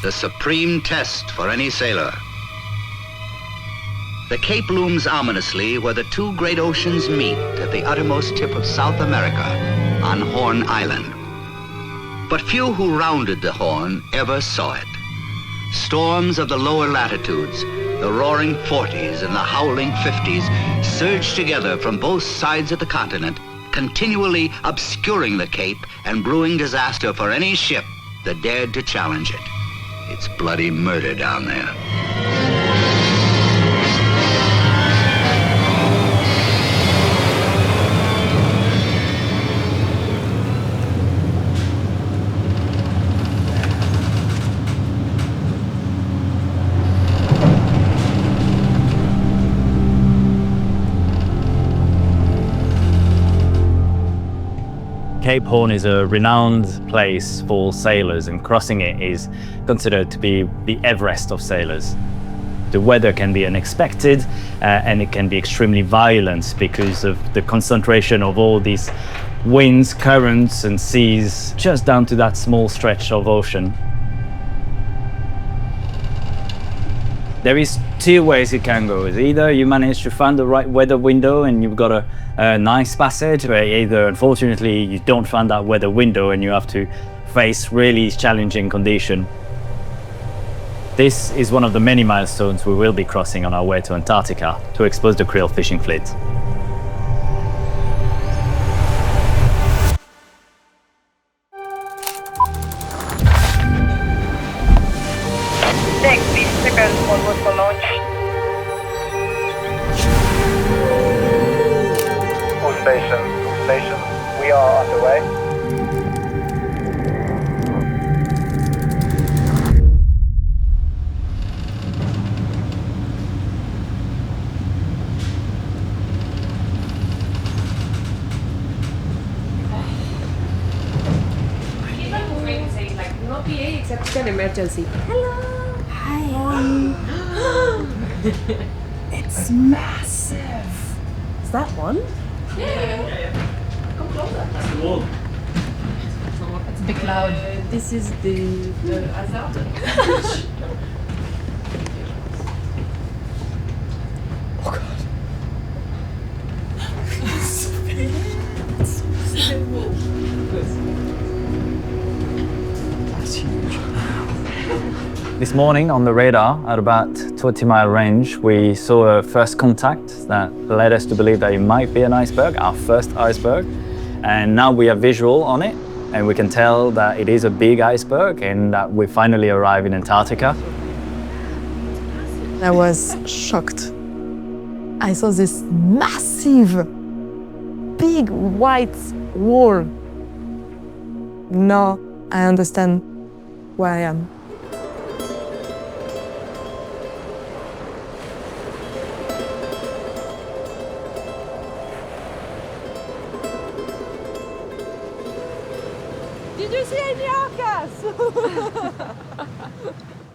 the supreme test for any sailor. The Cape looms ominously where the two great oceans meet at the uttermost tip of South America, on Horn Island. But few who rounded the Horn ever saw it. Storms of the lower latitudes, the roaring 40s and the howling 50s, surged together from both sides of the continent, continually obscuring the Cape and brewing disaster for any ship that dared to challenge it. It's bloody murder down there. Cape Horn is a renowned place for sailors, and crossing it is considered to be the Everest of sailors. The weather can be unexpected and it can be extremely violent because of the concentration of all these winds, currents and seas just down to that small stretch of ocean. There is two ways it can go. Either you manage to find the right weather window and you've got a nice passage, or either unfortunately you don't find that weather window and you have to face really challenging conditions. This is one of the many milestones we will be crossing on our way to Antarctica to expose the Krill fishing fleet. Onboard for launch. All station, we are underway. Not PA except an emergency. Hello. It's massive. Is that one? Yeah. Come closer. That's the wall. It's a bit loud. This is the Antarctic. Oh god. It's so big. It's so simple. That's huge. This morning on the radar at about 20-mile range, we saw a first contact that led us to believe that it might be an iceberg, our first iceberg. And now we have visual on it and we can tell that it is a big iceberg and that we finally arrive in Antarctica. I was shocked. I saw this massive, big white wall. Now I understand where I am. Did you see any orcas?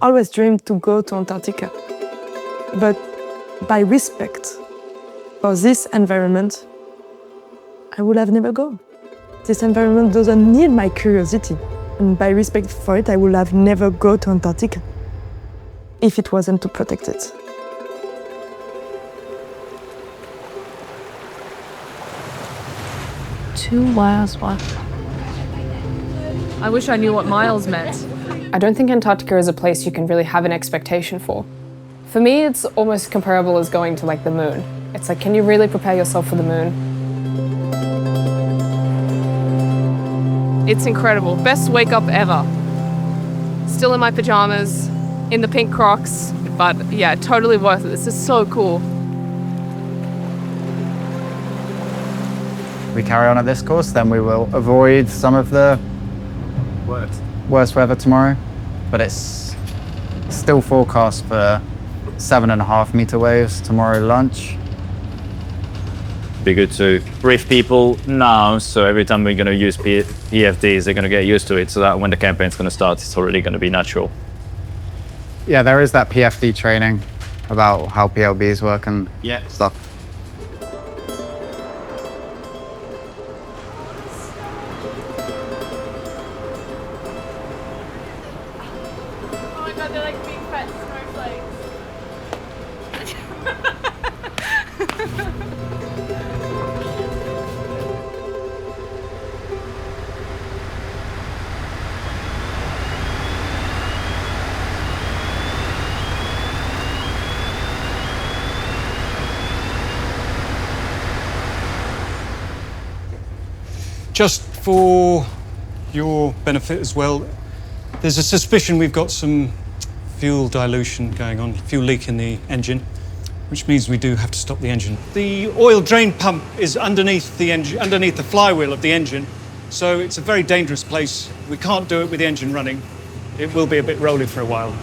Always dreamed to go to Antarctica, but by respect for this environment, I would have never gone. This environment doesn't need my curiosity, and by respect for it, I would have never go to Antarctica if it wasn't to protect it. Two miles what? I wish I knew what miles meant. I don't think Antarctica is a place you can really have an expectation for. For me, it's almost comparable as going to like the moon. It's like, can you really prepare yourself for the moon? It's incredible. Best wake up ever. Still in my pajamas, in the pink Crocs, but yeah, totally worth it. This is so cool. We carry on at this course, then we will avoid some of the worst weather tomorrow, but it's still forecast for 7.5 meter waves tomorrow lunch. Be good to brief people now, so every time we're going to use PFDs, they're going to get used to it, so that when the campaign's going to start, it's already going to be natural. Yeah, there is that PFD training about how PLBs work and stuff. but they're like big fat snowflakes. Just for your benefit as well, there's a suspicion we've got some fuel dilution going on, fuel leak in the engine, which means we do have to stop the engine. The oil drain pump is underneath the engine, underneath the flywheel of the engine, so it's a very dangerous place. We can't do it with the engine running. It will be a bit rolly for a while.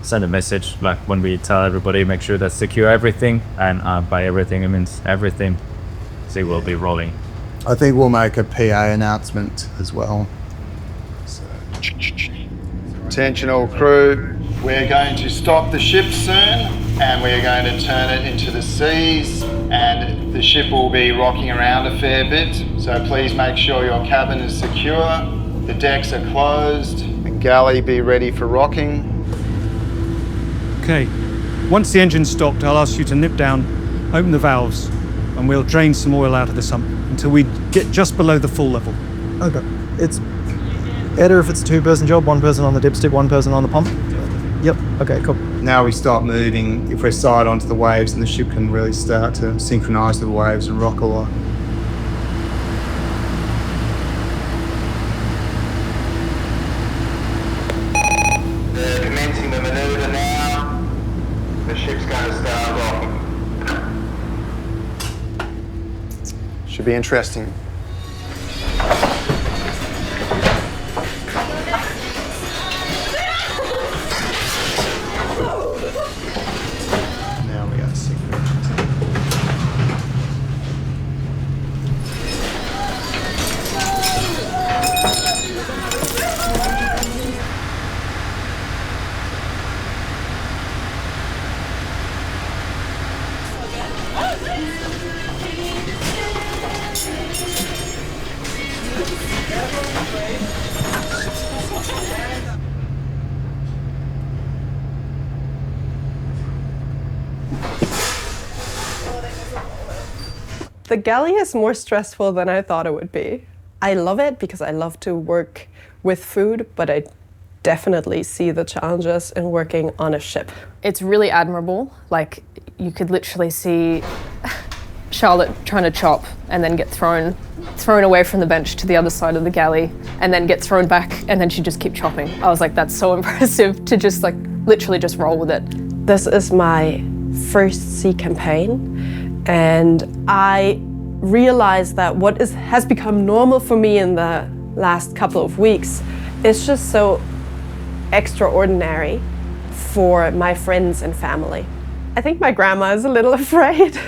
Send a message, like when we tell everybody, make sure that secure everything, and by everything it means everything. So it will be rolling. I think we'll make a PA announcement as well. Attention all crew, we're going to stop the ship soon and we're going to turn it into the seas, and the ship will be rocking around a fair bit, so please make sure your cabin is secure, the decks are closed, and galley be ready for rocking. Okay, once the engine's stopped, I'll ask you to nip down, open the valves, and we'll drain some oil out of the sump until we get just below the full level. Okay. It's better if it's a two-person job, one person on the dipstick, one person on the pump? Yep. Okay, cool. Now we start moving, if we're side onto the waves, and the ship can really start to synchronise with the waves and rock a lot. They're commencing the manoeuvre now. The ship's going to start rocking. Should be interesting. Now we got synchronize. The galley is more stressful than I thought it would be. I love it because I love to work with food, but I definitely see the challenges in working on a ship. It's really admirable. Like, you could literally see Charlotte trying to chop and then get thrown away from the bench to the other side of the galley and then get thrown back, and then she'd just keep chopping. I was like, that's so impressive to just like literally just roll with it. This is my first sea campaign, and I realized that what has become normal for me in the last couple of weeks is just so extraordinary for my friends and family. I think my grandma is a little afraid.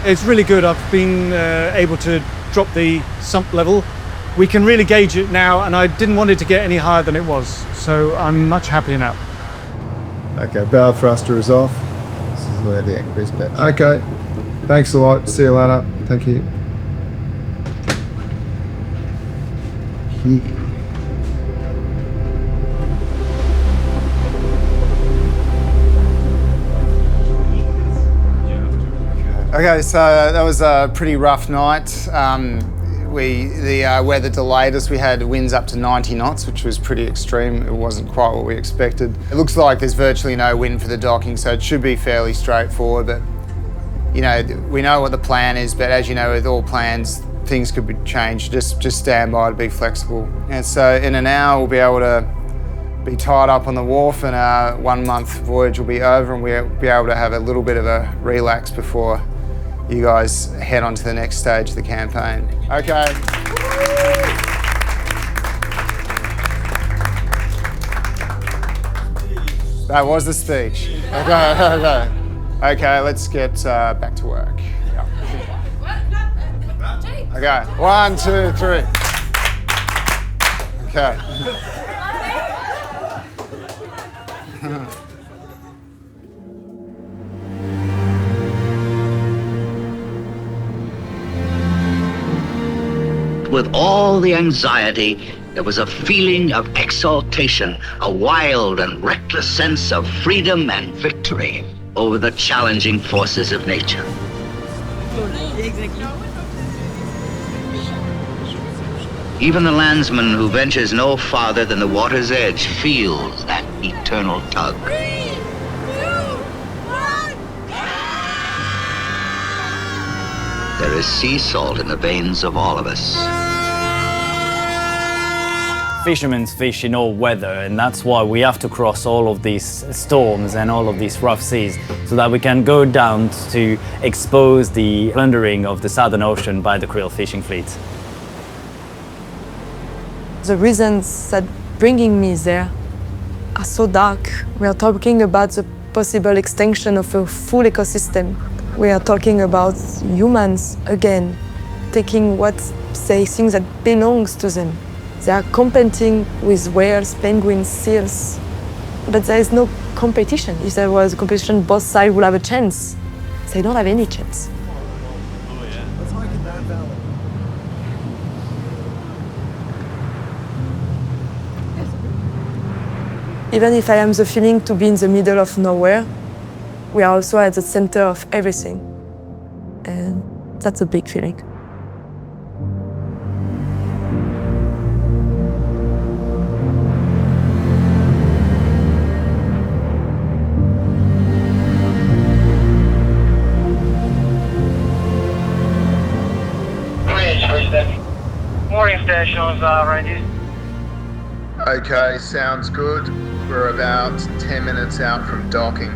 It's really good. I've been able to drop the sump level. We can really gauge it now, and I didn't want it to get any higher than it was, so I'm much happier now. Okay, bow thruster is off. This is where the increase bit. Okay, thanks a lot. See you later. Thank you. Okay, so that was a pretty rough night. The weather delayed us. We had winds up to 90 knots, which was pretty extreme. It wasn't quite what we expected. It looks like there's virtually no wind for the docking, so it should be fairly straightforward. But you know, we know what the plan is. But as you know, with all plans, things could be changed. Just stand by to be flexible. And so in an hour, we'll be able to be tied up on the wharf, and our 1 month voyage will be over, and we'll be able to have a little bit of a relax before you guys head on to the next stage of the campaign. Okay. That was the speech. Okay, let's get back to work. Yeah. Okay, 1, 2, 3. Okay. With all the anxiety there was a feeling of exaltation, a wild and reckless sense of freedom and victory over the challenging forces of nature. Even the landsman who ventures no farther than the water's edge feels that eternal tug. 3, 2, 1. There is sea salt in the veins of all of us. Fishermen fish in all weather, and that's why we have to cross all of these storms and all of these rough seas so that we can go down to expose the plundering of the Southern Ocean by the Krill fishing fleet. The reasons that bringing me there are so dark. We are talking about the possible extinction of a full ecosystem. We are talking about humans again, taking what they think that belongs to them. They are competing with whales, penguins, seals. But there is no competition. If there was a competition, both sides would have a chance. They don't have any chance. Even if I am the feeling to be in the middle of nowhere, we are also at the center of everything. And that's a big feeling. Mooring stations are ready. Okay, sounds good. We're about 10 minutes out from docking.